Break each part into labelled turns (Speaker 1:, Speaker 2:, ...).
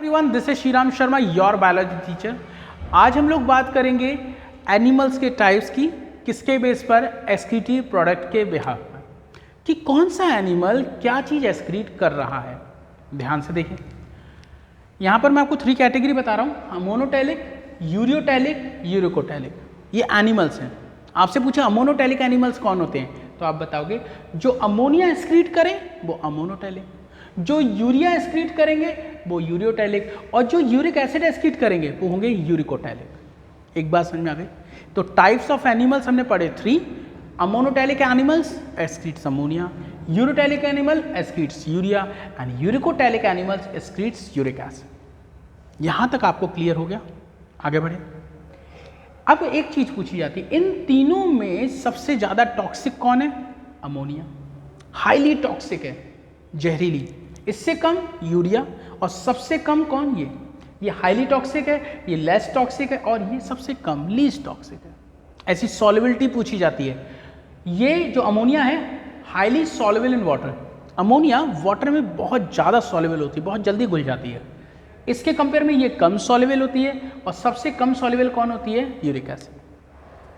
Speaker 1: Everyone, this is Shriram Sharma, your biology teacher. आज हम लोग बात करेंगे एनिमल्स के टाइप्स की, किसके बेस पर? एक्सक्रीटिव प्रोडक्ट के बिहाफ पर, कि कौन सा एनिमल क्या चीज़ एक्सक्रीट कर रहा है। ध्यान से देखिए, यहाँ पर मैं आपको 3 कैटेगरी बता रहा हूँ: अमोनोटैलिक, यूरियोटैलिक, यूरिकोटैलिक। ये एनिमल्स हैं। आपसे पूछा अमोनोटैलिक एनिमल्स कौन होते हैं, तो आप बताओगे जो अमोनिया एक्सक्रीट करें वो अमोनोटैलिक, जो यूरिया एक्सक्रीट करेंगे वो यूरियोटैलिक, और जो यूरिक एसिड एक्सक्रीट करेंगे वो होंगे यूरिकोटैलिक। एक बात समझ में आ गई? तो टाइप्स ऑफ एनिमल्स हमने पढ़े 3। Ammonotelic animals excretes ammonia, ureotelic animal excretes urea, and uricotelic animals excretes uric acid. यहां तक आपको क्लियर हो गया? आगे बढ़े। अब एक चीज पूछी जाती है, इन तीनों में सबसे ज्यादा टॉक्सिक कौन है? अमोनिया। हाईली टॉक्सिक है, जहरीली। इससे कम यूरिया, और सबसे कम कौन? ये हाईली टॉक्सिक है, ये लेस टॉक्सिक है, और ये सबसे कम लीस्ट टॉक्सिक है। ऐसी सॉल्युबिलिटी पूछी जाती है। ये जो अमोनिया है highly soluble in water. Ammonia water में बहुत ज़्यादा सॉल्युबल होती है, बहुत जल्दी घुल जाती है। इसके कंपेयर में ये कम सॉल्युबल होती है, और सबसे कम सॉल्युबल कौन होती है? Uric acid.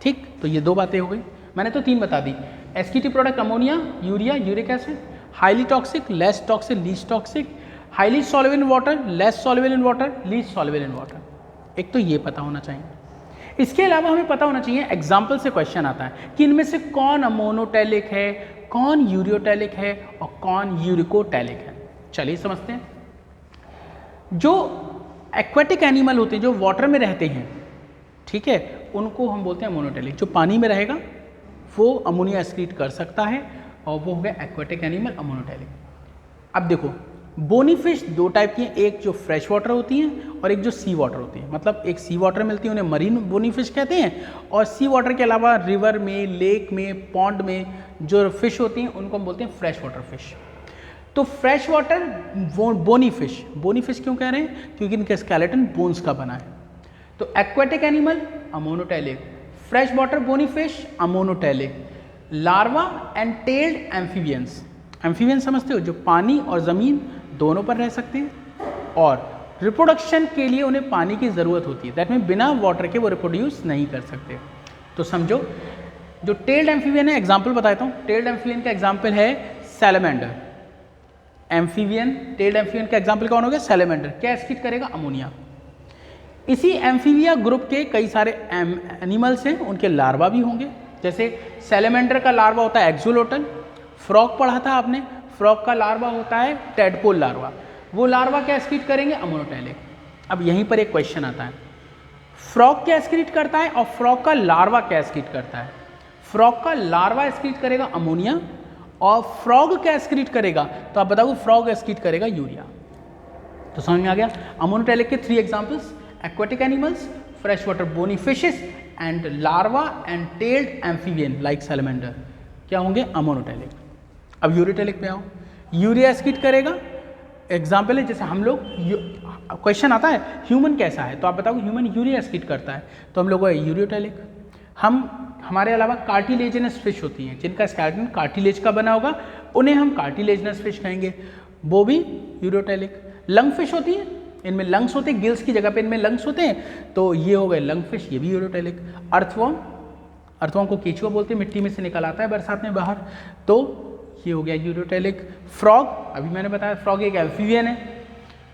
Speaker 1: ठीक, तो ये 2 बातें हो गई। मैंने तो 3 बता दी: excretive product ammonia, urea, uric acid. Highly toxic, less toxic, least toxic. Highly soluble in water, less soluble in water, least soluble in water. एक तो ये पता होना चाहिए। इसके अलावा हमें पता होना चाहिए, एग्जाम्पल से क्वेश्चन आता है कि इनमें से कौन अमोनोटैलिक है, कौन यूरियोटैलिक है, और कौन यूरिकोटैलिक है। चलिए समझते हैं। जो एक्वेटिक एनिमल होते हैं, जो वाटर में रहते हैं, ठीक है, उनको हम बोलते हैं अमोनोटैलिक। जो पानी में रहेगा वो अमोनिया एक्सक्रीट कर सकता है, और वो हो गया एक्वेटिक एनिमल, अमोनोटैलिक। अब देखो, बोनी फिश 2 टाइप की हैं, एक जो फ्रेश वाटर होती हैं और एक जो सी वाटर होती है। मतलब एक सी वाटर मिलती है, उन्हें मरीन बोनी फिश कहते हैं, और सी वाटर के अलावा रिवर में, लेक में, पॉन्ड में जो फिश होती हैं उनको हम बोलते हैं फ्रेश वाटर फिश। तो फ्रेश वाटर बोनी फिश क्यों कह रहे हैं? क्योंकि इनका स्केलेटन बोन्स का बना है। तो aquatic animal ammonotelic, fresh water bony fish ammonotelic, larva and tailed amphibians. Amphibians समझते हो? जो पानी और ज़मीन दोनों पर रह सकते हैं, और रिप्रोडक्शन के लिए उन्हें पानी की ज़रूरत होती है। दैट मीन बिना वाटर के वो रिप्रोड्यूस नहीं कर सकते। तो समझो, जो टेल्ड एम्फीबियन है, एग्जाम्पल बताता हूँ। टेल्ड एम्फीबियन का एग्जाम्पल है सैलमेंडर। एम्फीबियन, टेल्ड एम्फीबियन का एग्जाम्पल कौन हो गया? सैलमेंडर। क्या एक्सक्रीट करेगा? अमोनिया। इसी एम्फीबिया ग्रुप के कई सारे एनिमल्स हैं, उनके लार्वा भी होंगे। जैसे सैलमेंडर का लार्वा होता है एक्सोलोटल। फ्रॉग पढ़ा था आपने, फ्रॉग का लार्वा होता है टेडपोल लार्वा। वो लार्वा क्या एक्सक्रीट करेंगे? अमोनोटैलिक। अब यहीं पर एक क्वेश्चन आता है, फ्रॉग क्या एक्सक्रीट करता है और फ्रॉग का लार्वा क्या एक्सक्रीट करता है? फ्रॉग का लार्वा एक्सक्रीट करेगा अमोनिया, और फ्रॉग क्या एक्सक्रीट करेगा? तो आप बताओ, फ्रॉग एक्सक्रीट करेगा यूरिया। तो समझ में आ गया? अमोनोटैलिक के 3 examples: aquatic animals, fresh water bony fishes, and larva and tailed amphibian like salamander क्या होंगे? अमोनोटैलिक। अब यूरियोटैलिक पे आओ। यूरिया एक्सक्रीट करेगा। एग्जाम्पल है, जैसे हम लोग, क्वेश्चन आता है ह्यूमन कैसा है, तो आप बताओ ह्यूमन यूरिया एक्सक्रीट करता है, तो हम लोग यूरियोटैलिक। हमारे अलावा कार्टिलेजिनस फिश होती हैं, जिनका स्केलेटन कार्टिलेज का बना होगा, उन्हें हम कार्टिलेजिनस फिश कहेंगे, वो भी यूरियोटैलिक। लंग फिश होती है, इनमें लंग्स होते हैं, गिल्स की जगह पे इनमें लंग्स होते हैं, तो ये हो गए लंग फिश, ये भी यूरियोटैलिक। अर्थवॉर्म को केचुआ बोलते हैं, मिट्टी में से निकल आता है बरसात में बाहर, तो ये हो गया यूरियोटैलिक। फ्रॉग, अभी मैंने बताया फ्रॉग एक एम्फीबियन है,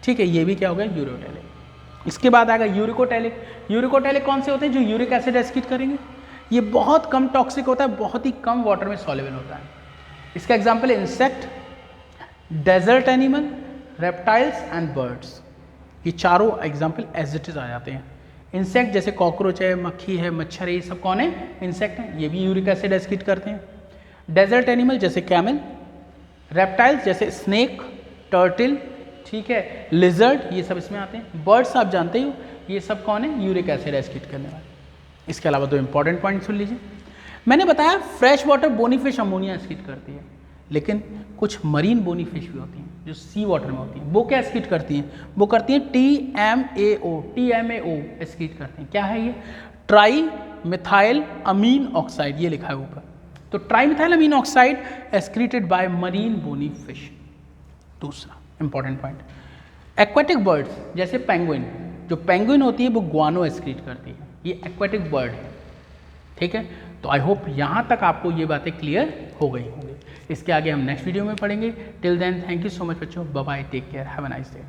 Speaker 1: ठीक है, ये भी क्या हो गया? यूरियोटैलिक। इसके बाद आएगा यूरिकोटैलिक। यूरिकोटैलिक कौन से होते हैं? जो यूरिक एसिड एक्सक्रीट करेंगे। ये बहुत कम टॉक्सिक होता है, बहुत ही कम वाटर में सॉल्युबल होता है। इसका एग्जाम्पल है insect, desert animal, reptiles and birds. ये चारों एग्जाम्पल एज इट इज आ जाते हैं। इंसेक्ट जैसे कॉकरोच है, मक्खी है, मच्छर है, ये सब कौन है? इंसेक्ट हैं, ये भी यूरिक एसिड एक्सक्रीट करते हैं। डेजर्ट एनिमल जैसे कैमल, रेप्टाइल्स जैसे स्नेक, टर्टल, ठीक है, लिजर्ड, ये सब इसमें आते हैं। बर्ड्स आप जानते हो, ये सब कौन है? यूरिक एसिड एक्सक्रीट करने वाले। इसके अलावा 2 इंपॉर्टेंट पॉइंट सुन लीजिए। मैंने बताया fresh water bony fish ammonia excrete करती है, लेकिन कुछ मरीन बोनी फिश भी होती हैं जो सी वाटर में होती हैं। वो क्या एक्सक्रीट करती हैं? वो करती हैं TMAO एक्सक्रीट करती हैं। क्या है ये? ट्राई मिथाइल अमीन ऑक्साइड, ये लिखा है ऊपर। तो trimethyl amine oxide excreted by marine bony fish. दूसरा इंपॉर्टेंट पॉइंट, एक्वाटिक बर्ड्स जैसे पेंगुइन, जो पेंगुइन होती है वो गुआनो एक्सक्रीट करती है, ये एक्वाटिक बर्ड है। ठीक है, तो आई होप यहाँ तक आपको ये बातें क्लियर हो गई होंगी। इसके आगे हम नेक्स्ट वीडियो में पढ़ेंगे। Till then thank you so much बच्चों, bye bye, take care, have a nice day.